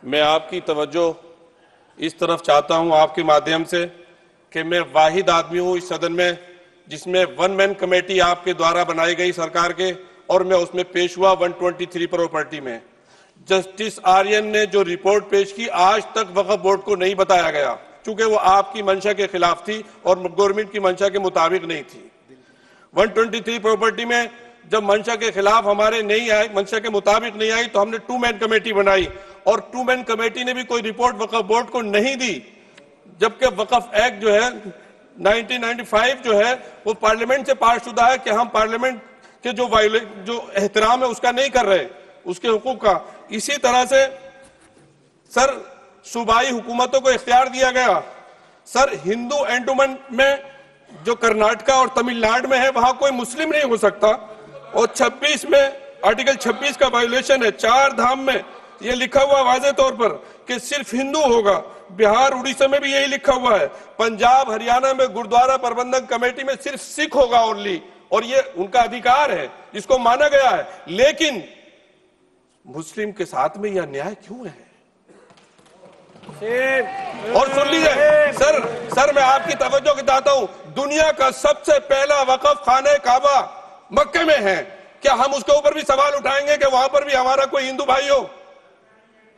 मैं आपकी तवज्जो इस तरफ चाहता हूं आपके माध्यम से कि मैं वाहिद आदमी हूं इस सदन में जिसमें वन मैन कमेटी आपके द्वारा बनाई गई सरकार के, और मैं उसमें पेश हुआ 123 प्रॉपर्टी में। जस्टिस आर्यन ने जो रिपोर्ट पेश की आज तक वक्फ बोर्ड को नहीं बताया गया, क्योंकि वो आपकी मंशा के खिलाफ थी और गवर्नमेंट की मंशा के मुताबिक नहीं थी। 123 प्रॉपर्टी में जब मंशा के खिलाफ हमारे नहीं आई, मंशा के मुताबिक नहीं आई, तो हमने 2 मैन कमेटी बनाई और 2 मैन कमेटी ने भी कोई रिपोर्ट वक्फ बोर्ड को नहीं दी, जबकि वक्फ एक्ट जो है 1995 जो है वो पार्लियामेंट से पास शुदा है कि हम पार्लियामेंट के जो एहतराम है उसका नहीं कर रहे, उसके हुकूक का। इसी तरह से सर सूबाई हुकूमतों को इख्तियार दिया गया। सर हिंदू एंडोमेंट में जो कर्नाटका और तमिलनाडु में है वहां कोई मुस्लिम नहीं हो सकता, और 26 में आर्टिकल 26 का वायोलेशन है। 4 धाम में ये लिखा हुआ वाज़े तौर पर कि सिर्फ हिंदू होगा। बिहार उड़ीसा में भी यही लिखा हुआ है। पंजाब हरियाणा में गुरुद्वारा प्रबंधन कमेटी में सिर्फ सिख होगा ओनली, और ये उनका अधिकार है जिसको माना गया है। लेकिन मुस्लिम के साथ में यह अन्याय क्यों है? और सुन लीजिए सर मैं आपकी तवज्जो के चाहता हूं, दुनिया का सबसे पहला वक्फ खाने काबा मक्के में है। क्या हम उसके ऊपर भी सवाल उठाएंगे कि वहां पर भी हमारा कोई हिंदू भाई हो?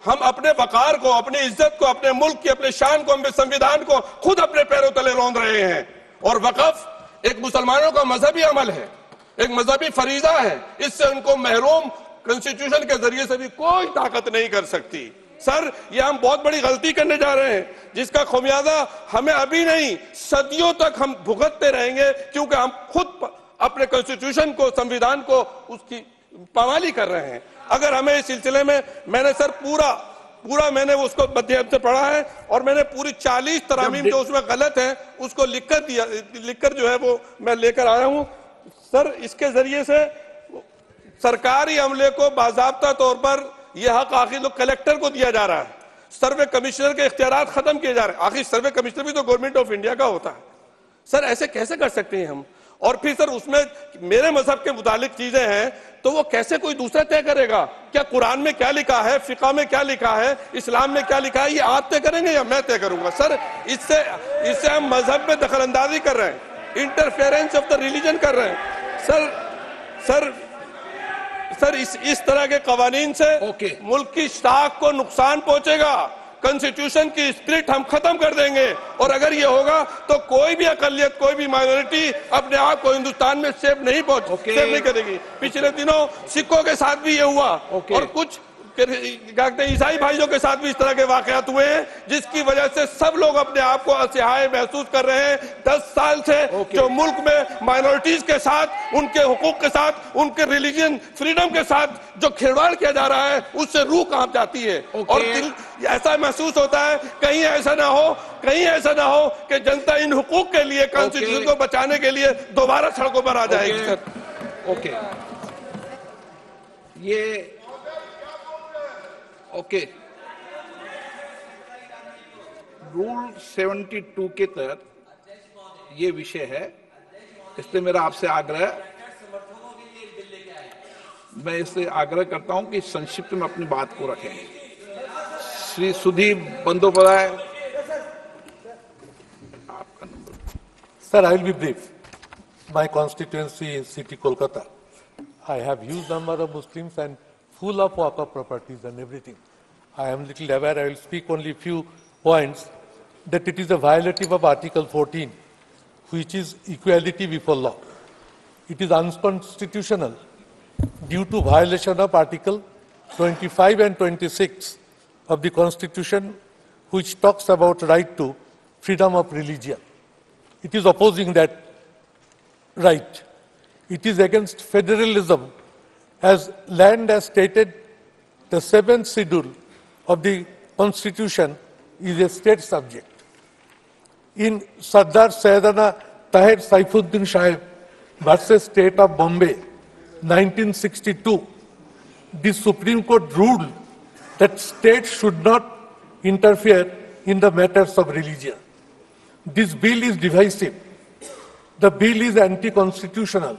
हम अपने वकार को, अपनी इज्जत को, अपने मुल्क की, अपने शान को, अपने संविधान को खुद अपने पैरों तले रौंद रहे हैं। और वक्फ एक मुसलमानों का मजहबी अमल है, एक मजहबी फरीजा है। इससे उनको महरूम कॉन्स्टिट्यूशन के जरिए से भी कोई ताकत नहीं कर सकती। सर ये हम बहुत बड़ी गलती करने जा रहे हैं, जिसका खमियाजा हमें अभी नहीं सदियों तक हम भुगतते रहेंगे, क्योंकि हम खुद अपने कॉन्स्टिट्यूशन को, संविधान को, उसकी पामाली कर रहे हैं। अगर हमें इस सिलसिले में मैंने सर पूरा मैंने उसको मध्यम से पढ़ा है, और मैंने पूरी 40 तरामीम जो उसमें गलत है उसको लिखकर जो है वो मैं लेकर आया हूं। सर इसके जरिए से सरकारी अमले को बाज़ाब्ता तौर पर यह हक आखिर लोग कलेक्टर को दिया जा रहा है। सर्वे कमिश्नर के इख्तियारात खत्म किए जा रहे हैं। आखिर सर्वे कमिश्नर भी तो गवर्नमेंट ऑफ इंडिया का होता है। सर ऐसे कैसे कर सकते हैं हम? और फिर सर उसमें मेरे मजहब के मुतालिक चीजें हैं तो वो कैसे कोई दूसरा तय करेगा? क्या कुरान में क्या लिखा है, फिका में क्या लिखा है, इस्लाम में क्या लिखा है, ये आप तय करेंगे या मैं तय करूंगा? सर इससे हम मजहब में दखल अंदाजी कर रहे हैं, इंटरफेरेंस ऑफ द रिलीजन कर रहे हैं। सर इस तरह के कवानीन से मुल्क की साख को नुकसान पहुंचेगा। कॉन्स्टिट्यूशन की स्पिरिट हम खत्म कर देंगे, और अगर ये होगा तो कोई भी अकलियत, कोई भी माइनॉरिटी अपने आप को हिंदुस्तान में सेफ नहीं करेगी। पिछले दिनों सिखों के साथ भी ये हुआ, और कुछ ईसाई भाइयों के साथ भी इस तरह के वाकयात हुए हैं, जिसकी वजह से सब लोग अपने आप को असहाय महसूस कर रहे हैं। 10 साल से जो मुल्क में माइनॉरिटीज के साथ, उनके हुकूक के साथ, उनके रिलीजन फ्रीडम के साथ जो खिलवाड़ किया जा रहा है, उससे रूह कांप जाती है। और ऐसा महसूस होता है कहीं ऐसा ना हो कि जनता इन हुकूक के लिए, कॉन्स्टिट्यूशन को बचाने के लिए दोबारा सड़कों पर आ जाएगी। सर ये रूल 72 के तहत ये विषय है, इसलिए मेरा आपसे आग्रह, मैं इससे आग्रह करता हूं कि संक्षिप्त में अपनी बात को रखें। श्री सुधीर बंदोपाध्याय, आपका number. Sir, I will be brief. My constituency is City Kolkata. I have huge number of Muslims and full of waqf properties and everything. I am little aware, I will speak only few points, that it is a violative of Article 14, which is equality before law. It is unconstitutional due to violation of Article 25 and 26 of the Constitution, which talks about right to freedom of religion. It is opposing that right. It is against federalism, as land as stated, the 7th schedule of the Constitution is a state subject. In Sardar Sayyidina Tahir Saifuddin Sahib versus State of Bombay, 1962, the Supreme Court ruled that states should not interfere in the matters of religion. This bill is divisive. The bill is anti-constitutional.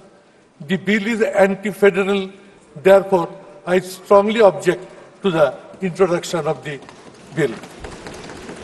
The bill is anti-federal. Therefore, I strongly object to the introduction of the bill.